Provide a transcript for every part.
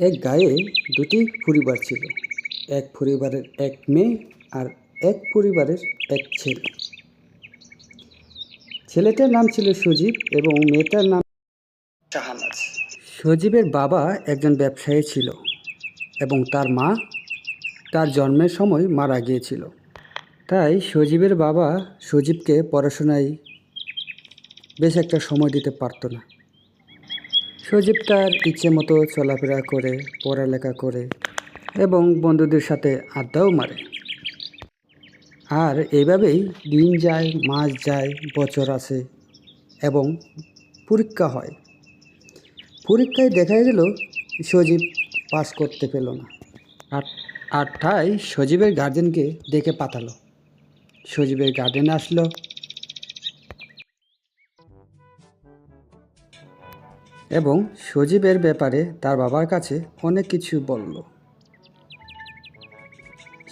এক গাঁয়ে দুটি পরিবার ছিল। এক পরিবারের এক মেয়ে আর এক পরিবারের এক ছেলে। ছেলেটার নাম ছিল সজীব এবং মেয়েটার নাম শাহানাজ। সজীবের বাবা একজন ব্যবসায়ী ছিল এবং তার মা তার জন্মের সময় মারা গিয়েছিল। তাই সজীবের বাবা সজীবকে পড়াশোনায় বেশ একটা সময় দিতে পারতো না। সজীব তার ইচ্ছে মতো চলাফেরা করে, পড়ালেখা করে এবং বন্ধুদের সাথে আড্ডাও মারে। আর এইভাবেই দিন যায়, মাস যায়, বছর আসে এবং পরীক্ষা হয়। পরীক্ষায় দেখা গেল সজীব পাস করতে পেল না। আর তাই সজীবের গার্জেনকে ডেকে পাঠালো। সজীবের গার্জেন আসলো এবং সজীবের ব্যাপারে তার বাবার কাছে অনেক কিছু বলল।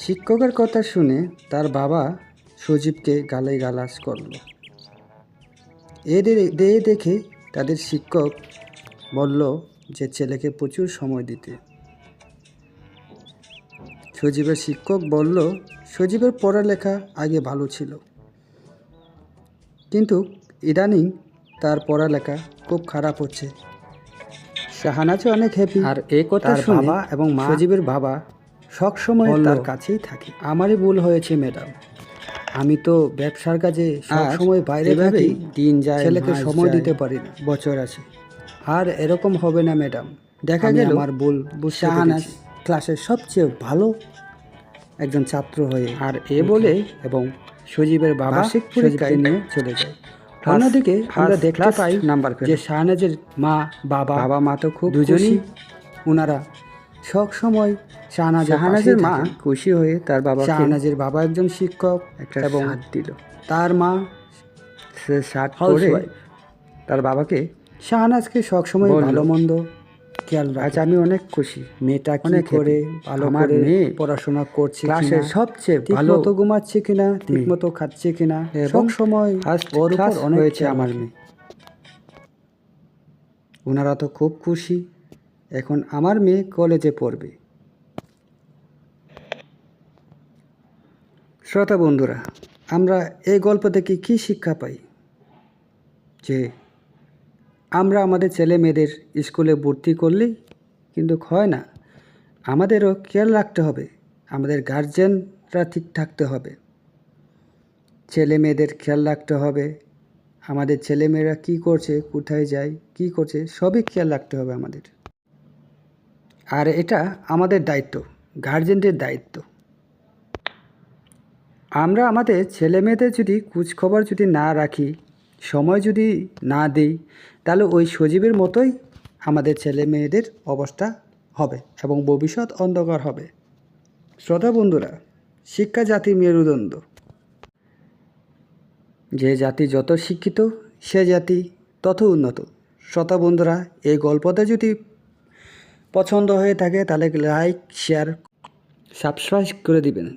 শিক্ষকের কথা শুনে তার বাবা সজীবকে গালাগালাজ করল। দেখে তাদের শিক্ষক বলল যে ছেলেকে প্রচুর সময় দিতে। সজীবের শিক্ষক বলল সজীবের পড়ালেখা আগে ভালো ছিল, কিন্তু ইদানিং তার পড়ালেখা খুব খারাপ হচ্ছে। শাহানাজও অনেক হ্যাপি। আর এই কথা শুনে বাবা এবং মা সজীবের বাবা সবসময় তার কাছেই থাকে। আমারই ভুল হয়েছে ম্যাডাম, আমি তো ব্যবসার কাজে সবসময় বাইরে থাকি, দিন যায়, ছেলেকে সময় দিতে পারি না। বছর আছে, আর এরকম হবে না ম্যাডাম। দেখা গেল আমার ভুল। শাহানাজ ক্লাসের সবচেয়ে ভালো একজন ছাত্র হয়ে আর এ বলে এবং সজীবের বাবা পরীক্ষায় নিয়ে চলে যায়। অন্যদিকে আমরা দেখতে পাই যে শাহানাজের বাবা মা তো খুব দুজনই, ওনারা সব সময় শাহানাজের মা খুশি হয়ে তার বাবা, শাহানাজের বাবা একজন শিক্ষক এবং দিল তার মা সে শার্ট পরে তার বাবাকে শাহানাজকে সবসময় ভালো মন্দ খেয়াল রাখে। আজ আমি অনেক খুশি, মেয়েটা অনেক করে ভালো করে মেয়ে পড়াশোনা করছে, ক্লাসের সবচেয়ে ভালো, ঠিকমতো ঘুমাচ্ছে কিনা, ঠিকমতো খাচ্ছে কিনা, সব সময় ওর উপর অনেক হয়েছে আমার মেয়ে। ওনারা তো খুব খুশি। এখন আমার মেয়ে কলেজে পড়বে। শ্রোতা বন্ধুরা, আমরা এই গল্প থেকে কী শিক্ষা পাই? যে আমরা আমাদের ছেলে মেয়েদের স্কুলে ভর্তি করলেই কিন্তু হয় না, আমাদেরও খেয়াল রাখতে হবে, আমাদের গার্জেনরা ঠিক থাকতে হবে, ছেলে মেয়েদের খেয়াল রাখতে হবে, আমাদের ছেলেমেয়েরা কী করছে, কোথায় যায়, কী করছে, সবই খেয়াল রাখতে হবে আমাদের। আর এটা আমাদের দায়িত্ব, গার্জেনদের দায়িত্ব। আমরা আমাদের ছেলে মেয়েদের যদি খোঁজখবর যদি না রাখি, সময় যদি না দিই, তাহলে ওই সজীবের মতোই আমাদের ছেলে মেয়েদের অবস্থা হবে এবং ভবিষ্যৎ অন্ধকার হবে। শ্রোতা বন্ধুরা, শিক্ষা জাতির মেরুদণ্ড। যে জাতি যত শিক্ষিত সে জাতি তত উন্নত। শ্রোতা বন্ধুরা, এই গল্পটা যদি পছন্দ হয়ে থাকে তাহলে লাইক, শেয়ার, সাবস্ক্রাইব করে দিবেন।